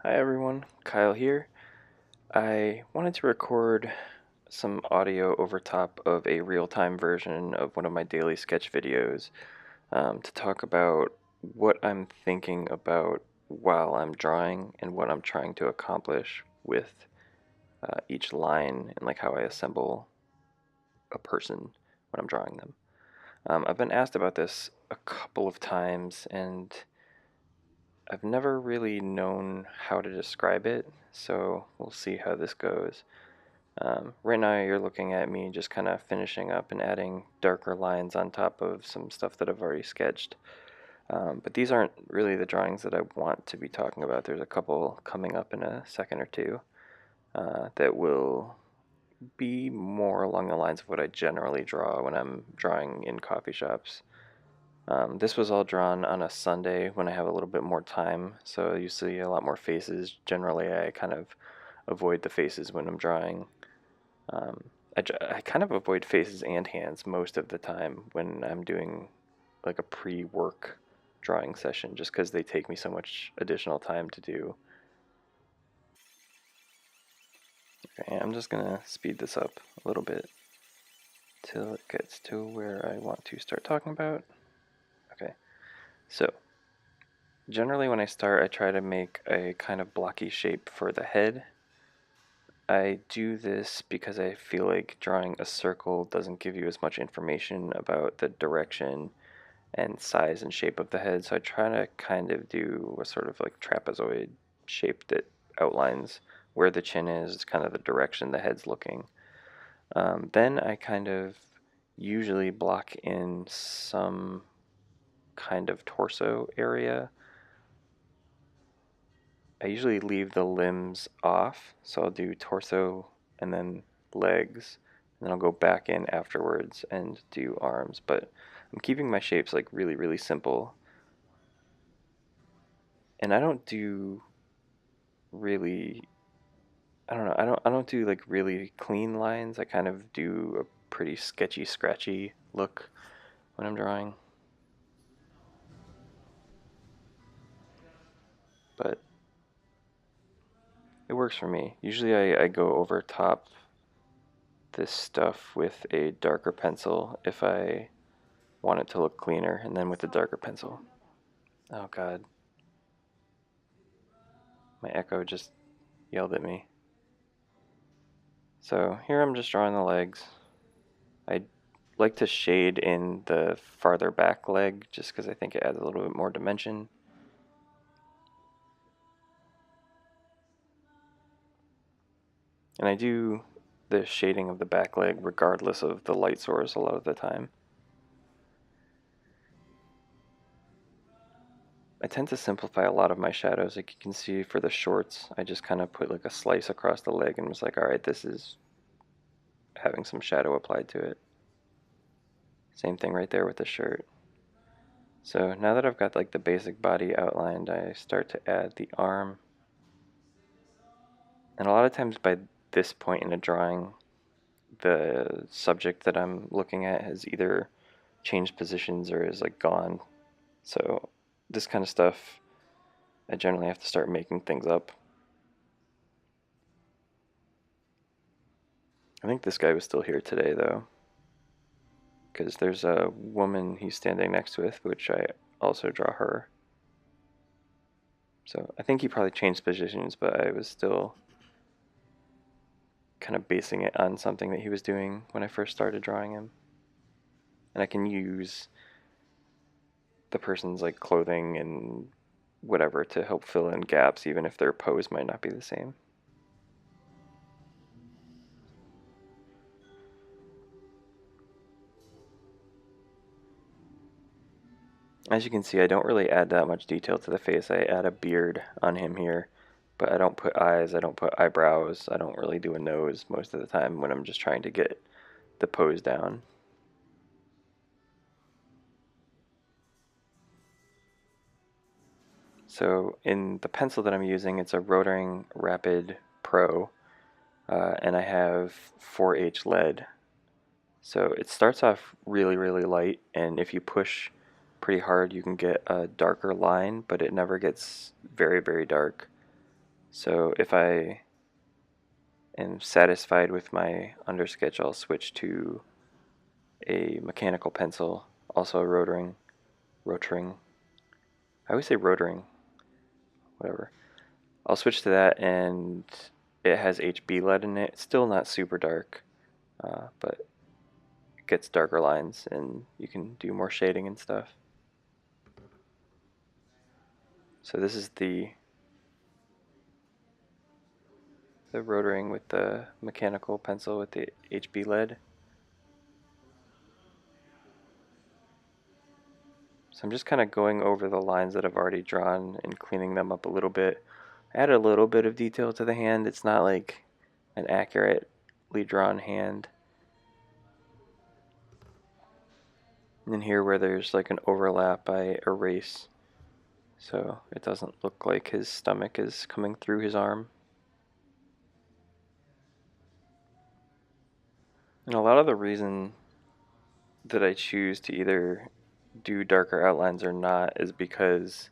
Hi everyone, Kyle here. I wanted to record some audio over top of a real-time version of one of my daily sketch videos to talk about what I'm thinking about while I'm drawing and what I'm trying to accomplish with each line and like how I assemble a person when I'm drawing them. I've been asked about this a couple of times and I've never really known how to describe it, so we'll see how this goes. Right now you're looking at me just kind of finishing up and adding darker lines on top of some stuff that I've already sketched. But these aren't really the drawings that I want to be talking about. There's a couple coming up in a second or two that will be more along the lines of what I generally draw when I'm drawing in coffee shops. This was all drawn on a Sunday when I have a little bit more time, so you see a lot more faces. Generally, I kind of avoid the faces when I'm drawing. Um, I kind of avoid faces and hands most of the time when I'm doing like a pre-work drawing session just because they take me so much additional time to do. Okay, I'm just gonna speed this up a little bit till it gets to where I want to start talking about. Okay, so generally when I start I try to make a kind of blocky shape for the head. I do this because I feel like drawing a circle doesn't give you as much information about the direction and size and shape of the head. So I try to kind of do a sort of like trapezoid shape that outlines where the chin is, kind of the direction the head's looking. Then I kind of usually block in some kind of torso area. I usually leave the limbs off, so I'll do torso and then legs, and then I'll go back in afterwards and do arms. But I'm keeping my shapes like really, really simple. And I don't do really, I don't know, I don't do like really clean lines. I kind of do a pretty sketchy, scratchy look when I'm drawing. But it works for me. Usually I go over top this stuff with a darker pencil if I want it to look cleaner, and then with the darker pencil. Oh god, my echo just yelled at me. So here I'm just drawing the legs. I like to shade in the farther back leg just because I think it adds a little bit more dimension. And I do the shading of the back leg regardless of the light source a lot of the time. I tend to simplify a lot of my shadows. Like you can see for the shorts, I just kind of put like a slice across the leg and was like, alright, this is having some shadow applied to it. Same thing right there with the shirt. So now that I've got like the basic body outlined, I start to add the arm. And a lot of times by this point in a drawing, the subject that I'm looking at has either changed positions or is like gone. So this kind of stuff, I generally have to start making things up. I think this guy was still here today though, because there's a woman he's standing next to, which I also draw her. So I think he probably changed positions, but I was still kind of basing it on something that he was doing when I first started drawing him. And I can use the person's like clothing and whatever to help fill in gaps even if their pose might not be the same. As you can see, I don't really add that much detail to the face. I add a beard on him here, but I don't put eyes, I don't put eyebrows, I don't really do a nose most of the time when I'm just trying to get the pose down. So in the pencil that I'm using, it's a Rotring Rapid Pro, and I have 4H lead. So it starts off really, really light, and if you push pretty hard, you can get a darker line, but it never gets very, very dark. So if I am satisfied with my undersketch, I'll switch to a mechanical pencil, also rotoring. I always say rotoring, whatever. I'll switch to that, and it has HB lead in it. It's still not super dark, but it gets darker lines, and you can do more shading and stuff. So this is the rotoring with the mechanical pencil with the HB lead. So I'm just kind of going over the lines that I've already drawn and cleaning them up a little bit. Add a little bit of detail to the hand. It's not like an accurately drawn hand. And then here where there's like an overlap, I erase so it doesn't look like his stomach is coming through his arm. And a lot of the reason that I choose to either do darker outlines or not is because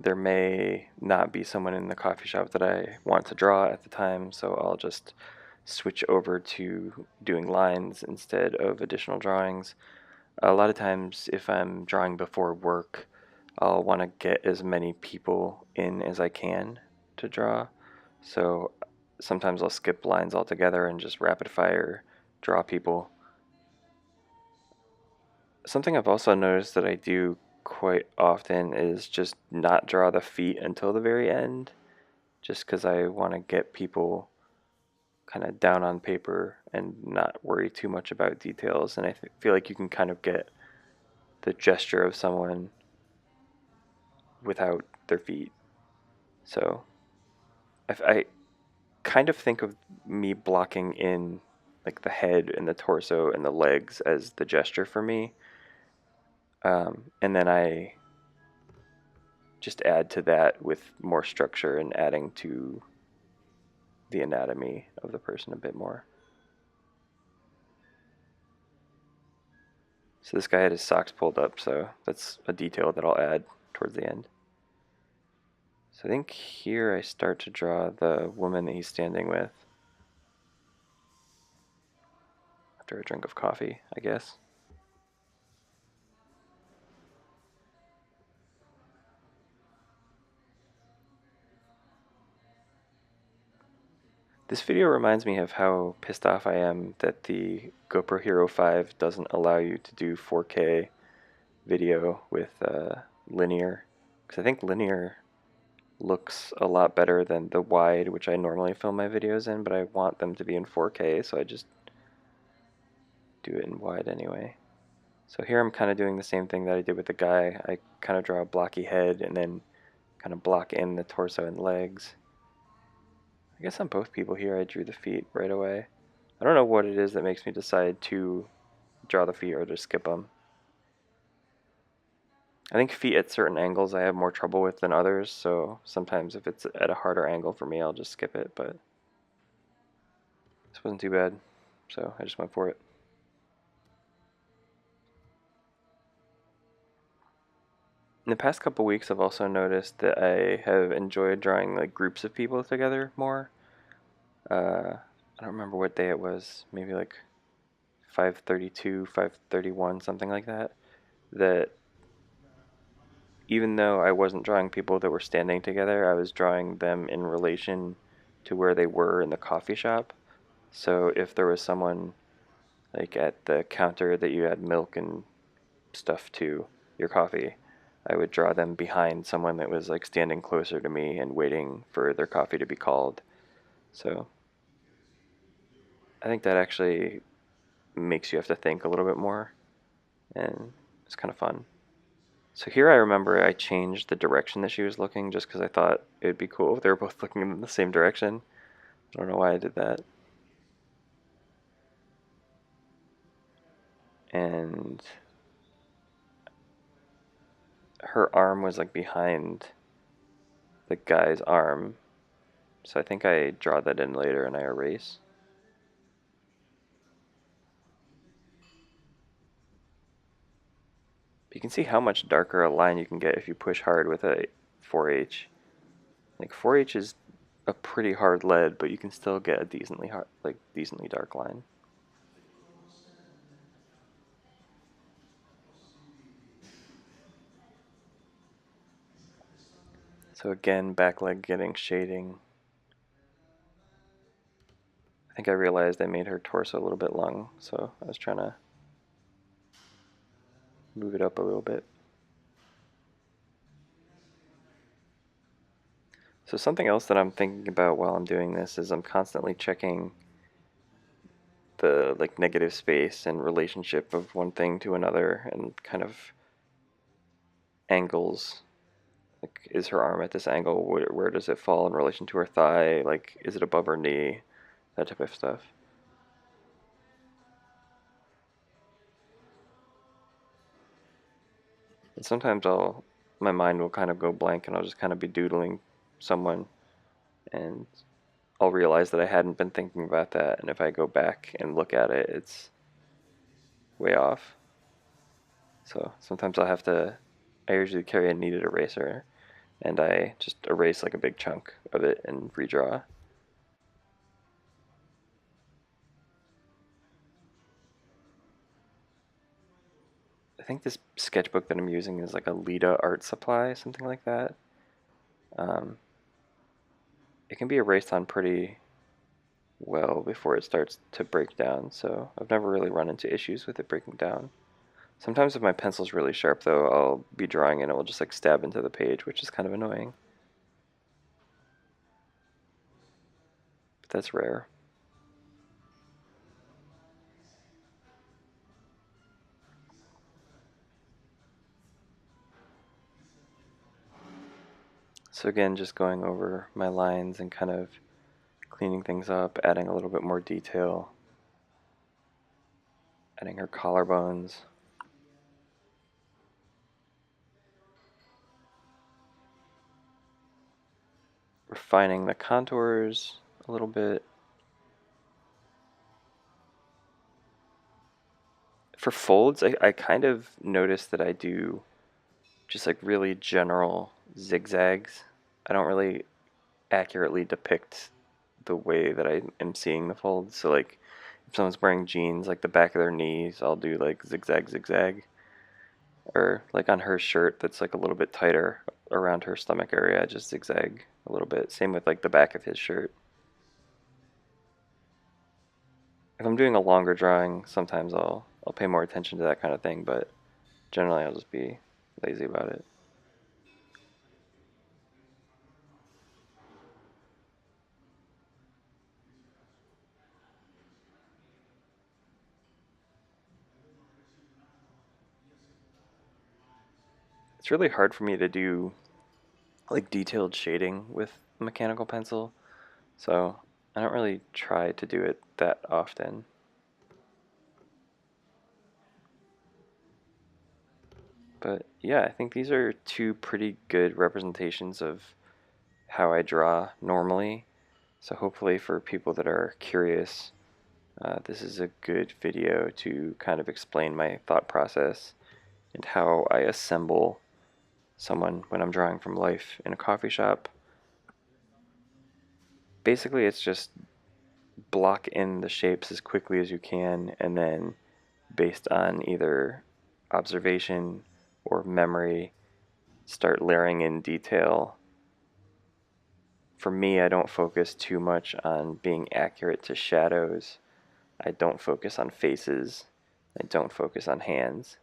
there may not be someone in the coffee shop that I want to draw at the time, so I'll just switch over to doing lines instead of additional drawings. A lot of times, if I'm drawing before work, I'll want to get as many people in as I can to draw. So sometimes I'll skip lines altogether and just rapid fire draw people. Something I've also noticed that I do quite often is just not draw the feet until the very end, just because I want to get people kind of down on paper and not worry too much about details. And I feel like you can kind of get the gesture of someone without their feet. So I kind of think of me blocking in like the head and the torso and the legs as the gesture for me. And then I just add to that with more structure and adding to the anatomy of the person a bit more. So this guy had his socks pulled up, so that's a detail that I'll add towards the end. So I think here I start to draw the woman that he's standing with. After a drink of coffee, I guess. This video reminds me of how pissed off I am that the GoPro Hero 5 doesn't allow you to do 4K video with linear, because I think linear looks a lot better than the wide, which I normally film my videos in, but I want them to be in 4K, so I just do it in wide anyway. So here I'm kind of doing the same thing that I did with the guy. I kind of draw a blocky head and then kind of block in the torso and legs. I guess on both people here I drew the feet right away. I don't know what it is that makes me decide to draw the feet or to skip them. I think feet at certain angles I have more trouble with than others, so sometimes if it's at a harder angle for me, I'll just skip it, but this wasn't too bad, so I just went for it. In the past couple weeks, I've also noticed that I have enjoyed drawing like groups of people together more. I don't remember what day it was, maybe like 5:32, 5:31, something like that. That even though I wasn't drawing people that were standing together, I was drawing them in relation to where they were in the coffee shop. So if there was someone like at the counter that you had milk and stuff to your coffee, I would draw them behind someone that was like standing closer to me and waiting for their coffee to be called. So I think that actually makes you have to think a little bit more, and it's kind of fun. So here I remember I changed the direction that she was looking just because I thought it would be cool if they were both looking in the same direction. I don't know why I did that. And her arm was like behind the guy's arm, so I think I draw that in later and I erase. But you can see how much darker a line you can get if you push hard with a 4H. Like 4H is a pretty hard lead, but you can still get a decently hard, like decently dark line. So again, back leg getting shading. I think I realized I made her torso a little bit long, so I was trying to move it up a little bit. So something else that I'm thinking about while I'm doing this is I'm constantly checking the like negative space and relationship of one thing to another and kind of angles. Like, is her arm at this angle? Where does it fall in relation to her thigh? Like, is it above her knee? That type of stuff. And sometimes my mind will kind of go blank and I'll just kind of be doodling someone and I'll realize that I hadn't been thinking about that. And if I go back and look at it, it's way off. So sometimes I usually carry a kneaded eraser and I just erase like a big chunk of it and redraw. I think this sketchbook that I'm using is like a Lita art supply, something like that. Um, it can be erased on pretty well before it starts to break down, so I've never really run into issues with it breaking down. Sometimes if my pencil's really sharp though, I'll be drawing and it will just like stab into the page, which is kind of annoying. But that's rare. So again, just going over my lines and kind of cleaning things up, adding a little bit more detail, adding her collarbones. Refining the contours a little bit. For folds, I kind of noticed that I do just like really general zigzags. I don't really accurately depict the way that I am seeing the folds. So like if someone's wearing jeans, like the back of their knees, I'll do like zigzag zigzag. Or like on her shirt that's like a little bit tighter around her stomach area, I just zigzag a little bit. Same with like the back of his shirt. If I'm doing a longer drawing, sometimes I'll pay more attention to that kind of thing, but generally I'll just be lazy about it. It's really hard for me to do like detailed shading with a mechanical pencil, so I don't really try to do it that often. But yeah, I think these are two pretty good representations of how I draw normally. So hopefully for people that are curious, this is a good video to kind of explain my thought process and how I assemble someone when I'm drawing from life in a coffee shop. Basically, it's just block in the shapes as quickly as you can, and then based on either observation or memory, start layering in detail. For me, I don't focus too much on being accurate to shadows. I don't focus on faces. I don't focus on hands.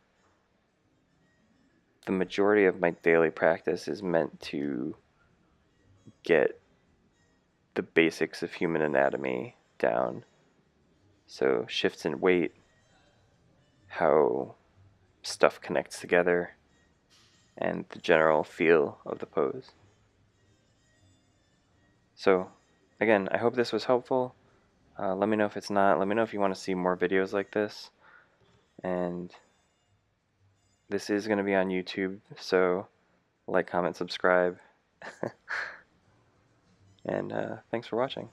The majority of my daily practice is meant to get the basics of human anatomy down. So shifts in weight, how stuff connects together, and the general feel of the pose. So again, I hope this was helpful. Let me know if it's not. Let me know if you want to see more videos like this. And this is going to be on YouTube, so like, comment, subscribe. And thanks for watching.